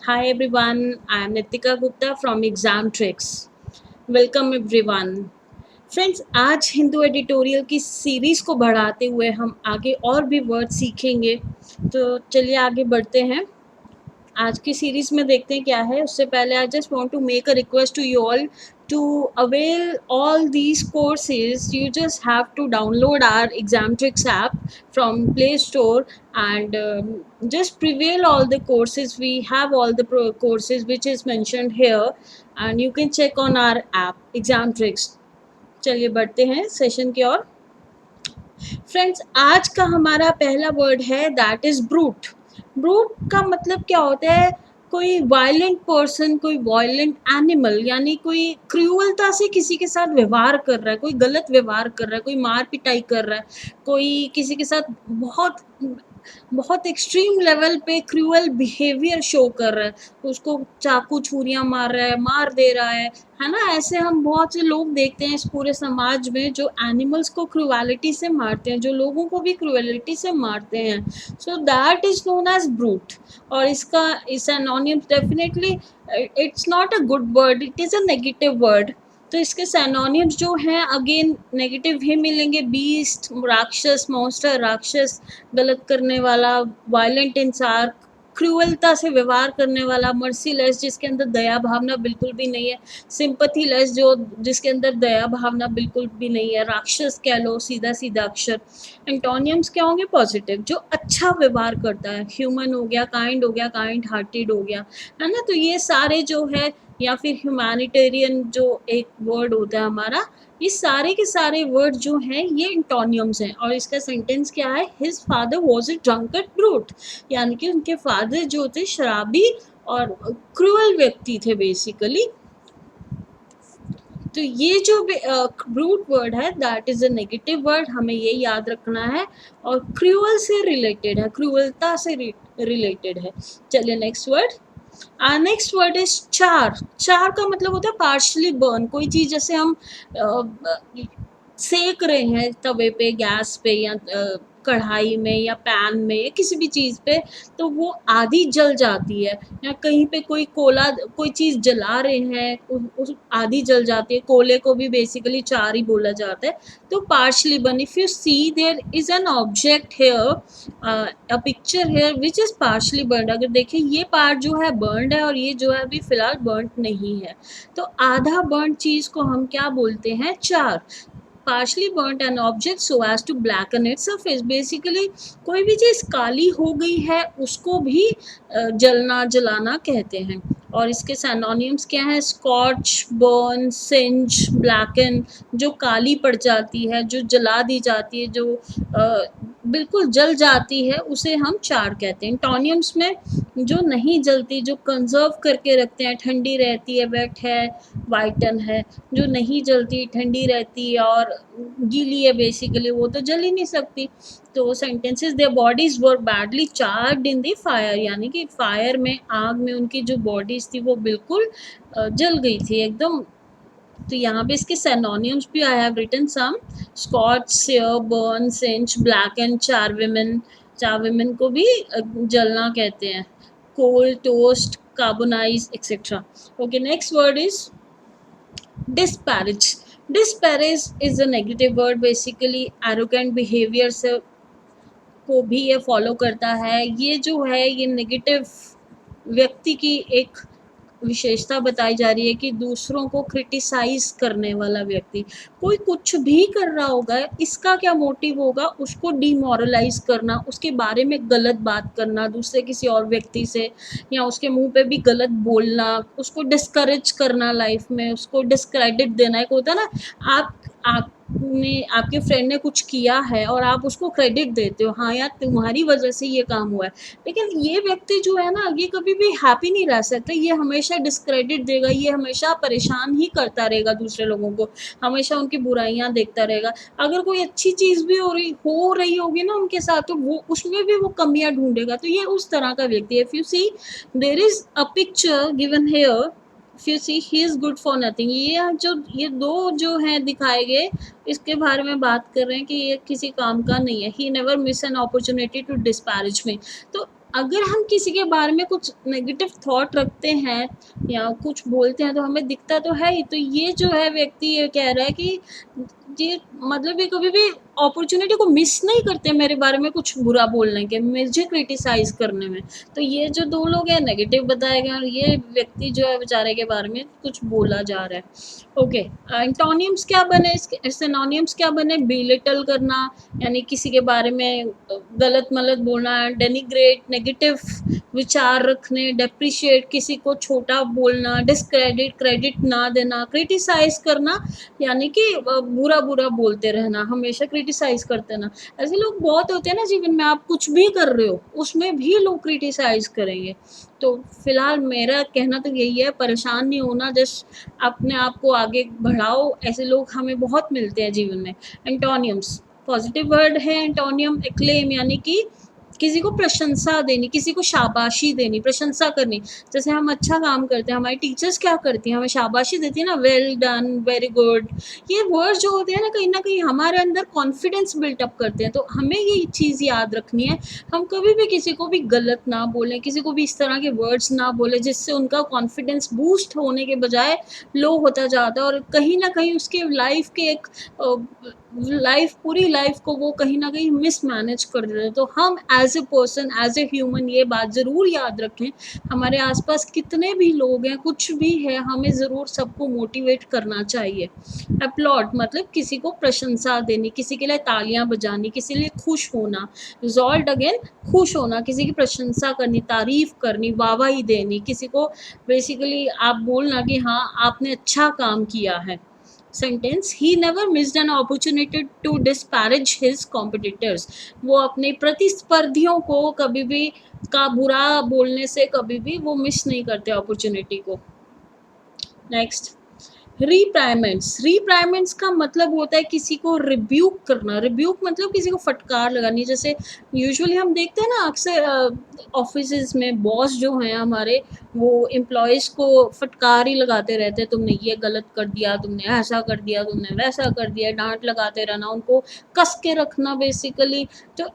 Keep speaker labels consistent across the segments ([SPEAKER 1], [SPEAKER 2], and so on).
[SPEAKER 1] Hi everyone, I am Nitika Gupta from Exam Tricks. Welcome everyone. Friends, आज Hindu editorial की series को बढ़ाते हुए हम आगे और भी वर्ड सीखेंगे। तो चलिए आगे बढ़ते हैं। आज की सीरीज़ में देखते हैं क्या है। उससे पहले I just want to make a request to you all to avail all these courses. You just have to download our Exam Tricks app from Play Store and just prevail all the courses. We have all the courses which is mentioned here and you can check on our app Exam Tricks. चलिए बढ़ते हैं session की ओर। Friends, आज का हमारा पहला word है that is brute. Brute का मतलब क्या होता है? कोई वायलेंट पर्सन, कोई वायलेंट एनिमल, यानी कोई क्रूअलता से किसी के साथ व्यवहार कर रहा है, कोई गलत व्यवहार कर रहा है, कोई मार पिटाई कर रहा है, कोई किसी के साथ बहुत बहुत एक्सट्रीम लेवल पे क्रूअल बिहेवियर शो कर रहा है, उसको चाकू छुरियाँ मार रहा है, मार दे रहा है ना। ऐसे हम बहुत से लोग देखते हैं इस पूरे समाज में जो एनिमल्स को क्रूअलिटी से मारते हैं, जो लोगों को भी क्रूअलिटी से मारते हैं। So that is known as brute. और इसका इस antonyms definitely it's not a good word, it is a negative word. तो इसके सैनोनिम्स जो हैं अगेन नेगेटिव ही मिलेंगे। बीस्ट, राक्षस, मॉन्स्टर, राक्षस, गलत करने वाला, वायलेंट इंसान, क्रूअलता से व्यवहार करने वाला, मर्सीलेस जिसके अंदर दया भावना बिल्कुल भी नहीं है, सिंपथीलेस जो जिसके अंदर दया भावना बिल्कुल भी नहीं है, राक्षस कह लो, सीधा सीधा अक्षर। एंटोनियम्स क्या होंगे? पॉजिटिव, जो अच्छा व्यवहार करता है, ह्यूमन हो गया, काइंड हार्टेड हो गया, है ना। तो ये सारे जो है, या फिर ह्यूमैनिटेरियन जो एक वर्ड होता है हमारा, ये सारे के सारे वर्ड जो हैं ये इंटोनियम्स हैं। और इसका सेंटेंस क्या है? His father was a drunkard brute, यानी कि उनके फादर जो थे शराबी और क्रूअल व्यक्ति थे बेसिकली। तो ये जो ब्रूट वर्ड है that is a negative word, हमें ये याद रखना है। और क्रूअल से रिलेटेड है, क्रूअलता से रिलेटेड है। चलिए next word. Next word is चार। चार का मतलब होता है पार्शली बर्न। कोई चीज़ जैसे हम सेक रहे हैं तवे पे, गैस पे, या कढ़ाई में, या पैन में, या किसी भी चीज़ पे, तो वो आधी जल जाती है। या कहीं पे कोई कोला, कोई चीज़ जला रहे हैं, उस आधी जल जाती है। कोले को भी बेसिकली चार ही बोला जाता है। तो partially burn, if you see there is an object here, a picture here which is partially burned. अगर देखें ये पार्ट जो है बर्नड है और ये जो है अभी फ़िलहाल बर्नड नहीं है। तो आधा बर्नड चीज़ को हम क्या बोलते हैं? चार। partially burnt an object so as to blacken its surface। Basically कोई भी चीज़ काली हो गई है उसको भी जलना, जलाना कहते हैं। और इसके सिनोनिम्स क्या हैं? Scorch, burn, singe, blacken. जो काली पड़ जाती है, जो जला दी जाती है, जो बिल्कुल जल जाती है, उसे हम चार कहते हैं। टोनियम्स में जो नहीं जलती, जो कंजर्व करके रखते हैं, ठंडी रहती है, वेट है, वाइटन है। जो नहीं जलती, ठंडी रहती है और गीली है बेसिकली, वो तो जल ही नहीं सकती। तो sentences, there bodies were badly charred in the fire, यानी कि फायर में, आग में उनकी जो बॉडीज थी वो बिल्कुल जल गई थी एकदम। तो यहाँ पे इसके सिनोनिम्स भी I have written some. Scorch, sear, burn, singe, blacken char women. Char women को भी जलना कहते हैं। Coal, toast, carbonise etcetera. Okay, next word is disparage। disparage is a negative word, basically arrogant behavior से को भी ये follow करता है। ये जो है ये नेगेटिव व्यक्ति की एक विशेषता बताई जा रही है कि दूसरों को क्रिटिसाइज करने वाला व्यक्ति। कोई कुछ भी कर रहा होगा, इसका क्या मोटिव होगा? उसको डिमोरलाइज करना, उसके बारे में गलत बात करना दूसरे किसी और व्यक्ति से, या उसके मुंह पे भी गलत बोलना, उसको डिस्करेज करना लाइफ में, उसको डिस्क्रेडिट देना। एक होता है ना, आपने, आपके फ्रेंड ने कुछ किया है और आप उसको क्रेडिट देते हो, हाँ यार तुम्हारी वजह से ये काम हुआ है। लेकिन ये व्यक्ति जो है ना, ये कभी भी हैप्पी नहीं रह सकता, ये हमेशा डिस्क्रेडिट देगा, ये हमेशा परेशान ही करता रहेगा दूसरे लोगों को, हमेशा उनकी बुराइयां देखता रहेगा। अगर कोई अच्छी चीज़ भी हो रही होगी ना उनके साथ, तो वो उसमें भी वो कमियां ढूंढेगा। तो ये उस तरह का व्यक्ति है। If you see there is a picture given here, if you see he is good for nothing. ये दो जो हैं दिखाए गए, इसके बारे में बात कर रहे हैं कि ये किसी काम का नहीं है। He never miss an opportunity to disparage me. तो अगर हम किसी के बारे में कुछ नेगेटिव थॉट रखते हैं या कुछ बोलते हैं तो हमें दिखता तो है ही। तो ये जो है व्यक्ति ये कह रहा है कि ये मतलब ये कभी भी अपॉर्चुनिटी को मिस नहीं करते मेरे बारे में कुछ बुरा बोलने के, मुझे क्रिटिसाइज करने में। तो ये जो दो लोग हैं नेगेटिव बताए गए और ये व्यक्ति जो है बेचारे के बारे में कुछ बोला जा रहा है। ओके, एंटोनियम्स क्या बने, इसके सिनोनिम्स क्या बने? बिलिटल करना यानी किसी के बारे में गलत मलत बोलना, डेनिग्रेट नेगेटिव विचार रखने, डेप्रिशिएट किसी को छोटा बोलना, डिस्क्रेडिट क्रेडिट ना देना, क्रिटिसाइज करना यानी कि बुरा बुरा बोलते रहना, हमेशा क्रिटिसाइज करते रहना। ऐसे लोग बहुत होते हैं ना जीवन में, आप कुछ भी कर रहे हो उसमें भी लोग क्रिटिसाइज करेंगे। तो फिलहाल मेरा कहना तो यही है, परेशान नहीं होना, जस्ट अपने आप को आगे बढ़ाओ। ऐसे लोग हमें बहुत मिलते हैं जीवन में। एंटोनियम्स पॉजिटिव वर्ड है एंटोनियम, एक्लेम यानी कि किसी को प्रशंसा देनी, किसी को शाबाशी देनी, प्रशंसा करनी। जैसे हम अच्छा काम करते हैं, हमारी टीचर्स क्या करती हैं, हमें शाबाशी देती है ना, वेल डन, वेरी गुड। ये वर्ड जो होते हैं ना कहीं हमारे अंदर कॉन्फिडेंस बिल्टअप करते हैं। तो हमें ये चीज़ याद रखनी है, हम कभी भी किसी को भी गलत ना बोलें, किसी को भी इस तरह के वर्ड्स ना बोलें जिससे उनका कॉन्फिडेंस बूस्ट होने के बजाय लो होता जाता है और कहीं ना कहीं उसके लाइफ के एक पूरी लाइफ को वो कहीं ना कहीं मिसमैनेज कर देते हैं। तो हम as a person, as a human ये बात ज़रूर याद रखें, हमारे आसपास कितने भी लोग हैं, कुछ भी है, हमें ज़रूर सबको मोटिवेट करना चाहिए। अपलॉड मतलब किसी को प्रशंसा देनी, किसी के लिए तालियां बजानी, किसी के लिए खुश होना। रिजॉल्ट अगेन खुश होना, किसी की प्रशंसा करनी, तारीफ करनी, वाहवाही देनी, किसी को बेसिकली आप बोलना कि हाँ आपने अच्छा काम किया है। Sentence, he never missed an opportunity to disparage his competitors. वो अपने प्रतिस्पर्धियों को कभी भी का बुरा बोलने से कभी भी वो मिस नहीं करते अपॉर्चुनिटी को। नेक्स्ट, रिप्राइमेंट्स का मतलब होता है किसी को रिब्यूक करना। रिब्यूक मतलब किसी को फटकार लगानी। जैसे यूजुअली हम देखते हैं ना अक्सर ऑफिस में बॉस जो हैं हमारे, वो एम्प्लॉयज़ को फटकार ही लगाते रहते हैं, तुमने ये गलत कर दिया, तुमने ऐसा कर दिया, तुमने वैसा कर दिया, डांट लगाते रहना, उनको कस के रखना बेसिकली। तो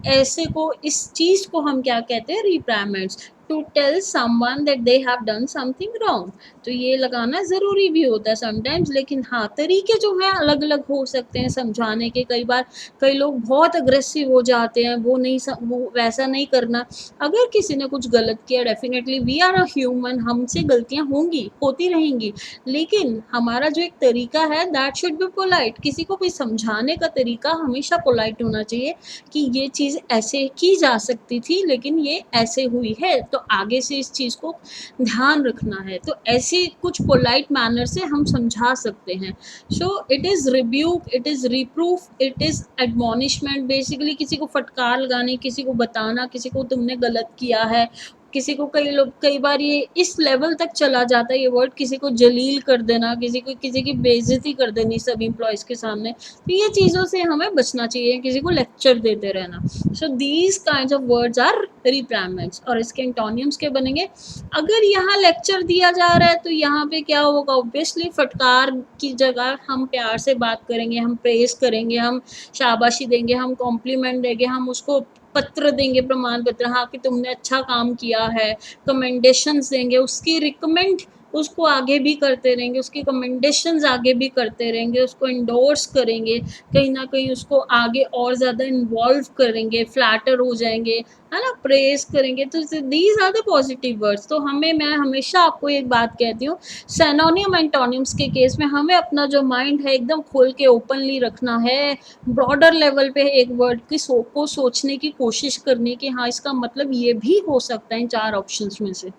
[SPEAKER 1] ऐसे को, इस चीज़ को हम क्या कहते हैं, reprimands. To tell someone that they have done something wrong. तो ये लगाना ज़रूरी भी होता है समटाइम्स, लेकिन हाँ तरीके जो हैं अलग अलग हो सकते हैं समझाने के। कई बार कई लोग बहुत अग्रेसिव हो जाते हैं, वो वैसा नहीं करना। अगर किसी ने कुछ गलत किया, definitely we are a human, हमसे गलतियाँ होंगी, होती रहेंगी, लेकिन हमारा जो एक तरीका है दैट शुड बी पोलाइट। किसी को भी समझाने का तरीका हमेशा पोलाइट होना चाहिए कि ये चीज़ ऐसे की जा सकती थी लेकिन ये ऐसे हुई है, तो आगे से इस चीज़ को ध्यान रखना है। तो ऐसे कुछ पोलाइट मैनर से हम समझा सकते हैं। So it is rebuke, it is reproof, it is admonishment. Basically किसी को फटकार लगानी, किसी को बताना, किसी को तुमने गलत किया है, किसी को कई बार ये इस लेवल तक चला जाता है ये वर्ड, किसी को जलील कर देना, किसी की बेइज्जती कर देनी सब एम्प्लॉयज़ के सामने। तो ये चीज़ों से हमें बचना चाहिए, किसी को लेक्चर देते रहना। So these kind of words are reprimands. और इसके एंटोनियम्स के बनेंगे, अगर यहाँ लेक्चर दिया जा रहा है तो यहाँ पे क्या होगा, ऑब्वियसली फटकार की जगह हम प्यार से बात करेंगे, हम प्रेज करेंगे, हम शाबाशी देंगे, हम कॉम्प्लीमेंट देंगे, हम उसको पत्र देंगे, प्रमाण पत्र, हाँ कि तुमने अच्छा काम किया है, कमेंडेशंस देंगे, उसकी रिकमेंड उसको आगे भी करते रहेंगे, उसकी कमेंडेशंस आगे भी करते रहेंगे, उसको इंडोर्स करेंगे, कहीं ना कहीं उसको आगे और ज़्यादा इन्वॉल्व करेंगे, फ्लैटर हो जाएंगे, है ना, प्रेज करेंगे। तो these are the positive words. तो मैं हमेशा आपको एक बात कहती हूँ, सिनोनिम एंटोनिम्स के केस में हमें अपना जो माइंड है एकदम खोल के ओपनली रखना है, ब्रॉडर लेवल पे एक वर्ड की को सोचने की कोशिश करनी कि हाँ इसका मतलब ये भी हो सकता है इन चार ऑप्शंस में से।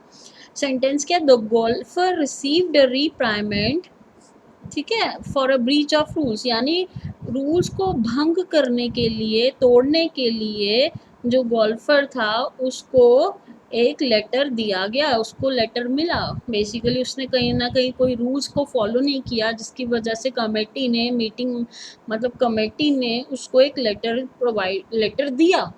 [SPEAKER 1] सेंटेंस क्या, द गोल्फर रिसीव्ड अ रिप्राइमेंट, ठीक है, for a breach of rules, यानी रूल्स को भंग करने के लिए, तोड़ने के लिए जो गोल्फर था उसको एक लेटर दिया गया, उसको लेटर मिला। बेसिकली उसने कहीं ना कहीं कोई रूल्स को फॉलो नहीं किया जिसकी वजह से कमेटी ने कमेटी ने उसको एक लेटर दिया।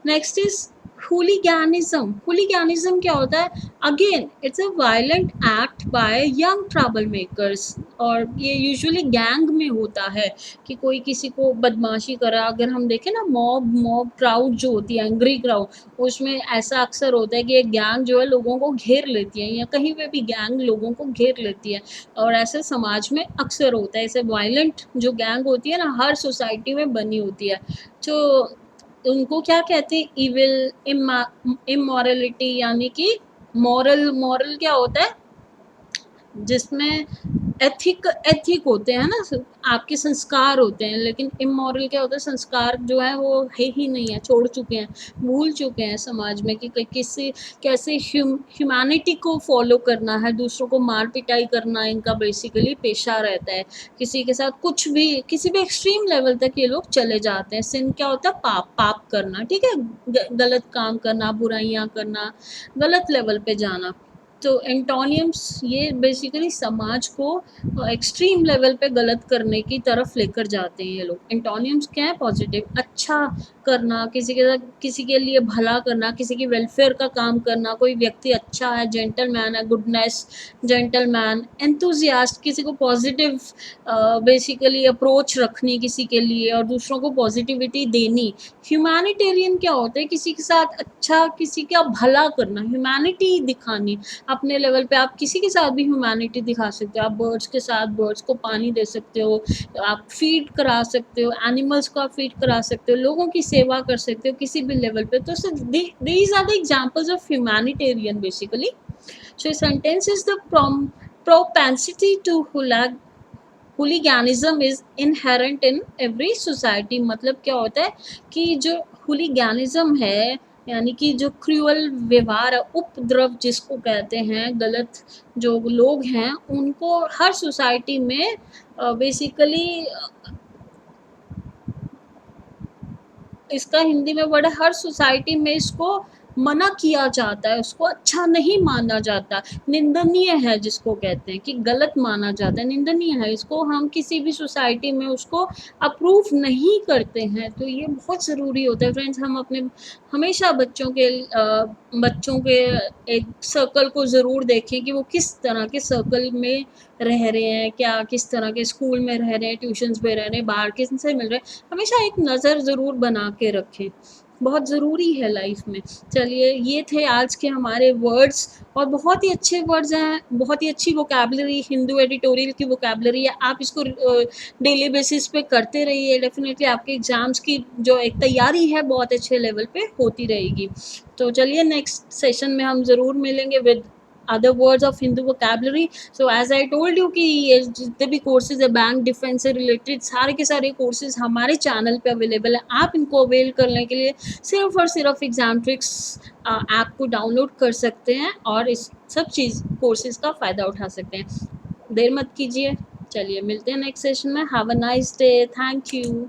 [SPEAKER 1] नेक्स्ट इज हुलिगैनिज्म क्या होता है? Again it's a violent act by young trouble makers, और ये यूजुअली गैंग में होता है कि कोई किसी को बदमाशी करा। अगर हम देखें ना, मॉब क्राउड जो होती है, एंग्री क्राउड, उसमें ऐसा अक्सर होता है कि एक गैंग जो है लोगों को घेर लेती है, या कहीं पे भी गैंग लोगों को घेर लेती है, और ऐसे समाज में अक्सर होता है। ऐसे वायलेंट जो गैंग होती है ना, हर सोसाइटी में बनी होती है। तो उनको क्या कहते हैं? इविल, इमोरलिटी, यानी कि मॉरल क्या होता है? जिसमें एथिक होते हैं ना, आपके संस्कार होते हैं, लेकिन इमोरल क्या होता है? संस्कार जो है वो है ही नहीं है, छोड़ चुके हैं, भूल चुके हैं समाज में कि किसी कैसे ह्यूमैनिटी को फॉलो करना है। दूसरों को मार पिटाई करना इनका बेसिकली पेशा रहता है। किसी के साथ कुछ भी, किसी भी एक्सट्रीम लेवल तक ये लोग चले जाते हैं। सिन क्या होता है? पाप करना, ठीक है, गलत काम करना, बुराइयां करना, गलत लेवल पे जाना। तो एंटोनियम्स ये बेसिकली समाज को एक्सट्रीम लेवल पे गलत करने की तरफ लेकर जाते हैं ये लोग। एंटोनियम्स क्या है? पॉजिटिव, अच्छा करना, किसी के साथ, किसी के लिए भला करना, किसी की वेलफेयर का काम करना। कोई व्यक्ति अच्छा है, जेंटलमैन है, गुडनेस, जेंटलमैन, एंथुजियास्ट, किसी को पॉजिटिव बेसिकली अप्रोच रखनी किसी के लिए, और दूसरों को पॉजिटिविटी देनी। ह्यूमैनिटेरियन क्या होता है? किसी के साथ अच्छा, किसी का भला करना, ह्यूमैनिटी दिखानी। अपने लेवल पे आप किसी के साथ भी ह्यूमैनिटी दिखा सकते हो। आप बर्ड्स के साथ, बर्ड्स को पानी दे सकते हो, आप फीड करा सकते हो, एनिमल्स को आप फीड करा सकते हो, लोगों की सेवा कर सकते हो किसी भी लेवल पे। तो these are the examples of humanitarian basically. So sentence is the propensity to hooliganism is inherent in every society. मतलब क्या होता है कि जो हुलिगैनिज्म है, यानी कि जो क्रूअल व्यवहार, उपद्रव जिसको कहते हैं, गलत जो लोग हैं, उनको हर सोसाइटी में बेसिकली इसका हिंदी में वर्ड है, हर सोसाइटी में इसको मना किया जाता है, उसको अच्छा नहीं माना जाता, निंदनीय है जिसको कहते हैं, कि गलत माना जाता है, निंदनीय है। इसको हम किसी भी सोसाइटी में उसको अप्रूव नहीं करते हैं। तो ये बहुत ज़रूरी होता है फ्रेंड्स। हम अपने हमेशा बच्चों के एक सर्कल को ज़रूर देखें कि वो किस तरह के सर्कल में रह रहे हैं, क्या किस तरह के स्कूल में रह रहे हैं, ट्यूशन्स में रह रहे हैं, बाहर किससे मिल रहे हैं। हमेशा एक नज़र ज़रूर बना के रखें, बहुत ज़रूरी है लाइफ में। चलिए, ये थे आज के हमारे वर्ड्स, और बहुत ही अच्छे वर्ड्स हैं, बहुत ही अच्छी वोकैबलरी, हिंदू एडिटोरियल की वोकैबलरी है। आप इसको डेली बेसिस पे करते रहिए, डेफिनेटली आपके एग्ज़ाम्स की जो एक तैयारी है बहुत अच्छे लेवल पे होती रहेगी। तो चलिए, नेक्स्ट सेशन में हम ज़रूर मिलेंगे with other words of Hindu vocabulary. So as I told you कि ये जितने भी कोर्सेज है बैंक डिफेंस से रिलेटेड, सारे के सारे कोर्सेज हमारे चैनल पे अवेलेबल है। आप इनको अवेल करने के लिए सिर्फ और सिर्फ एग्जाम ट्रिक्स ऐप को डाउनलोड कर सकते हैं, और इस सब चीज़ कोर्सेज का फ़ायदा उठा सकते हैं। देर मत कीजिए, चलिए मिलते हैं नेक्स्ट सेशन में। Have a nice day, thank you.